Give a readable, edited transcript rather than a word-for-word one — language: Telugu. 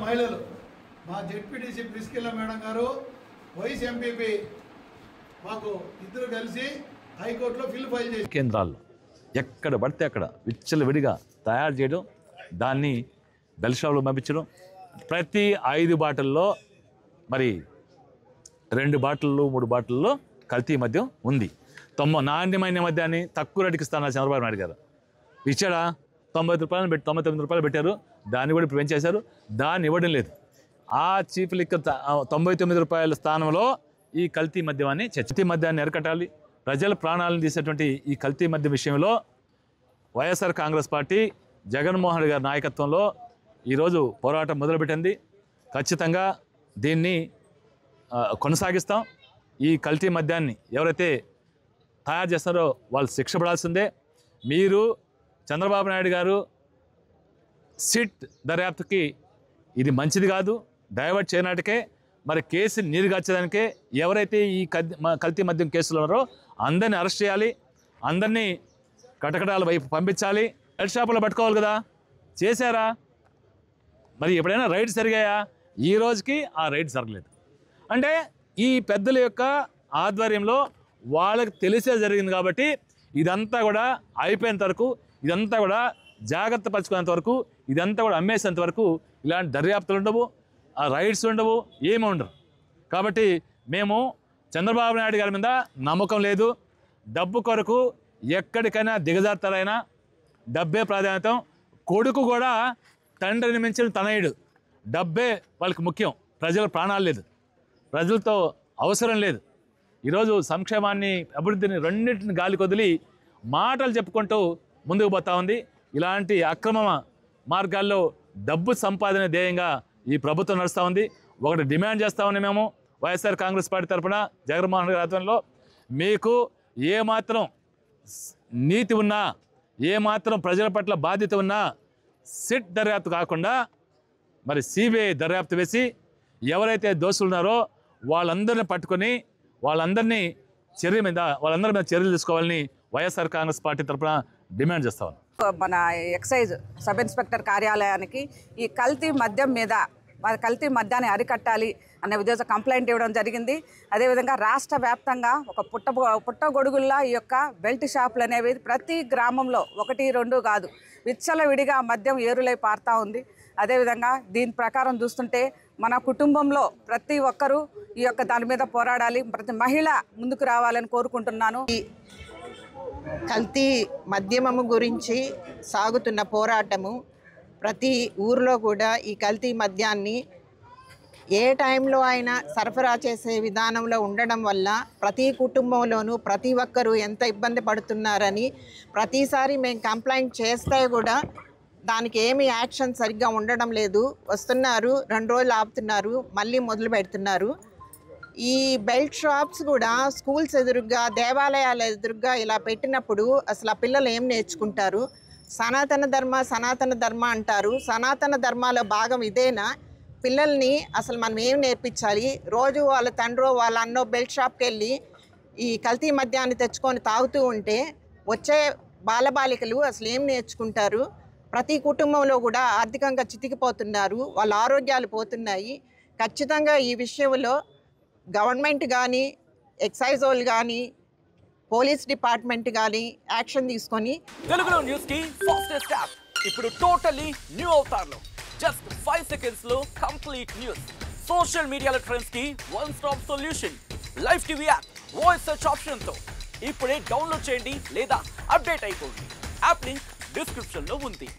మహిళలు మా జెడ్పీటీసీ ప్రిస్కిల్లా మేడం గారు వైస్ ఎంపీపీ మాకు ఇద్దరు కలిసి హైకోర్టులో ఫైల్ చేసి కేంద్రాల్లో ఎక్కడ పడితే అక్కడ విచ్చలవిడిగా తయారు చేయడం, దాన్ని బెల్ షాప్లో పంపించడం. ప్రతి 5 బాటిల్లో మరి 2 బాటిళ్ళు 3 బాటిల్లో కల్తీ మద్యం ఉంది. నాణ్యమైన మద్యాన్ని తక్కువ రేటుకి ఇస్తాను చంద్రబాబు నాయుడు గారు. ఇచ్చాడా? 99 రూపాయలు పెట్టారు. దాన్ని కూడా ఇప్పుడు పెంచేశారు. దాన్ని ఇవ్వడం లేదు. ఆ చీప్ లిక్కర్ 99 రూపాయల స్థానంలో ఈ కల్తీ మద్యాన్ని అరికట్టాలి. ప్రజల ప్రాణాలను తీసేటువంటి ఈ కల్తీ మద్యం విషయంలో వైఎస్ఆర్ కాంగ్రెస్ పార్టీ జగన్మోహన్ రెడ్డి గారి నాయకత్వంలో ఈరోజు పోరాటం మొదలుపెట్టింది. ఖచ్చితంగా దీన్ని కొనసాగిస్తాం. ఈ కల్తీ మద్యాన్ని ఎవరైతే తయారు చేస్తారో వాళ్ళు శిక్ష పడాల్సిందే. మీరు చంద్రబాబు నాయుడు గారు సిట్ దర్యాప్తుకి ఇది మంచిది కాదు, డైవర్ట్ చేయనాటికే, మరి కేసు నీరుగార్చడానికే ఎవరైతే ఈ కల్తీ మద్యం కేసులు ఉన్నారో అందరినీ అరెస్ట్ చేయాలి, అందరినీ కటకటాల వైపు పంపించాలి. బెల్ట్ షాపులో పట్టుకోవాలి కదా, చేశారా? మరి ఎప్పుడైనా రైడ్స్ జరిగాయా? ఈ రోజుకి ఆ రైడ్ జరగలేదు. అంటే ఈ పెద్దల యొక్క ఆధ్వర్యంలో వాళ్ళకి తెలిసే జరిగింది కాబట్టి ఇదంతా కూడా అయిపోయేంత వరకు, ఇదంతా కూడా జాగ్రత్త పరుచుకునేంత వరకు, ఇదంతా కూడా అమ్మేసేంత వరకు ఇలాంటి దర్యాప్తులు ఉండవు, ఆ రైడ్స్ ఉండవు, ఏమీ ఉండరు. కాబట్టి మేము చంద్రబాబు నాయుడు గారి మీద నమ్మకం లేదు. డబ్బు కొరకు ఎక్కడికైనా దిగజారుతారైనా, డబ్బే ప్రాధాన్యతం. కొడుకు కూడా తండ్రిని మించిన తనయుడు. డబ్బే వాళ్ళకి ముఖ్యం, ప్రజల ప్రాణాలు లేదు, ప్రజలతో అవసరం లేదు. ఈరోజు సంక్షేమాన్ని, అభివృద్ధిని రెండింటిని గాలి కొదిలి మాటలు చెప్పుకుంటూ ముందుకు పోతా ఉంది. ఇలాంటి అక్రమ మార్గాల్లో డబ్బు సంపాదన ధ్యేయంగా ఈ ప్రభుత్వం నడుస్తూ ఉంది. ఒకటి డిమాండ్ చేస్తూ ఉన్నాం మేము వైఎస్ఆర్ కాంగ్రెస్ పార్టీ తరఫున జగన్మోహన్ రెడ్డి ఆధ్వర్యంలో, మీకు ఏమాత్రం నీతి ఉన్నా, ఏమాత్రం ప్రజల పట్ల బాధ్యత ఉన్నా సిట్ దర్యాప్తు కాకుండా మరి సిబిఐ దర్యాప్తు వేసి ఎవరైతే దోషులు ఉన్నారో వాళ్ళందరినీ పట్టుకొని వాళ్ళందరి మీద చర్యలు తీసుకోవాలని వైఎస్ఆర్ కాంగ్రెస్ పార్టీ తరఫున డిమాండ్ చేస్తా ఉన్నాం. మన ఎక్సైజ్ సబ్ ఇన్స్పెక్టర్ కార్యాలయానికి ఈ కల్తీ మద్యాన్ని అరికట్టాలి అనే ఉద్దేశం కంప్లైంట్ ఇవ్వడం జరిగింది. అదేవిధంగా రాష్ట్ర వ్యాప్తంగా ఒక పుట్టగొడుగుల్లా ఈ యొక్క బెల్ట్ షాపులు అనేవి ప్రతి గ్రామంలో 1-2 కాదు, విచ్చలవిడిగా మద్యం ఏరులై పారుతూ ఉంది. అదేవిధంగా దీని ప్రకారం చూస్తుంటే మన కుటుంబంలో ప్రతి ఒక్కరూ ఈ యొక్క దాని మీద పోరాడాలి, ప్రతి మహిళ ముందుకు రావాలని కోరుకుంటున్నాను. కల్తీ మద్యమము గురించి సాగుతున్న పోరాటము ప్రతి ఊరిలో కూడా ఈ కల్తీ మద్యాన్ని ఏ టైంలో అయినా సరఫరా చేసే విధానంలో ఉండడం వల్ల ప్రతి కుటుంబంలోనూ ప్రతి ఒక్కరూ ఎంత ఇబ్బంది పడుతున్నారని ప్రతిసారి మేము కంప్లైంట్ చేస్తే కూడా దానికి ఏమి యాక్షన్ సరిగ్గా ఉండడం లేదు. వస్తున్నారు, 2 రోజులు ఆపుతున్నారు, మళ్ళీ మొదలు పెడుతున్నారు. ఈ బెల్ట్ షాప్స్ కూడా స్కూల్స్ ఎదురుగా, దేవాలయాల ఎదురుగా ఇలా పెట్టినప్పుడు అసలు ఆ పిల్లలు ఏం నేర్చుకుంటారు? సనాతన ధర్మ అంటారు. సనాతన ధర్మాల భాగం ఇదేనా? పిల్లల్ని అసలు మనం ఏం నేర్పించాలి? రోజు వాళ్ళ తండ్రో వాళ్ళ అన్నో బెల్ట్ షాప్కి వెళ్ళి ఈ కల్తీ మద్యాన్ని తెచ్చుకొని తాగుతూ ఉంటే వచ్చే బాలబాలికలు అసలు ఏం నేర్చుకుంటారు? ప్రతి కుటుంబంలో కూడా ఆర్థికంగా చితికిపోతున్నారు, వాళ్ళ ఆరోగ్యాలు పోతున్నాయి. ఖచ్చితంగా ఈ విషయంలో గవర్నమెంట్ కానీ, ఎక్సైజ్ వాళ్ళు కానీ, పోలీస్ డిపార్ట్మెంట్ కానీ యాక్షన్ తీసుకొని తెలుగులో న్యూస్ కి ఫాస్టెస్ట్ యాప్ ఇప్పుడు టోటల్లీ న్యూ అవతార్లో జస్ట్ 5 సెకండ్స్ లో కంప్లీట్ న్యూస్. సోషల్ మీడియాలో ట్రెండ్స్ కి one stop solution. Live TV app voice search option తో ఇప్పుడే డౌన్లోడ్ చేయండి లేదా అప్డేట్ అయిపోండి. యాప్ లింక్ డిస్క్రిప్షన్ లో ఉంది.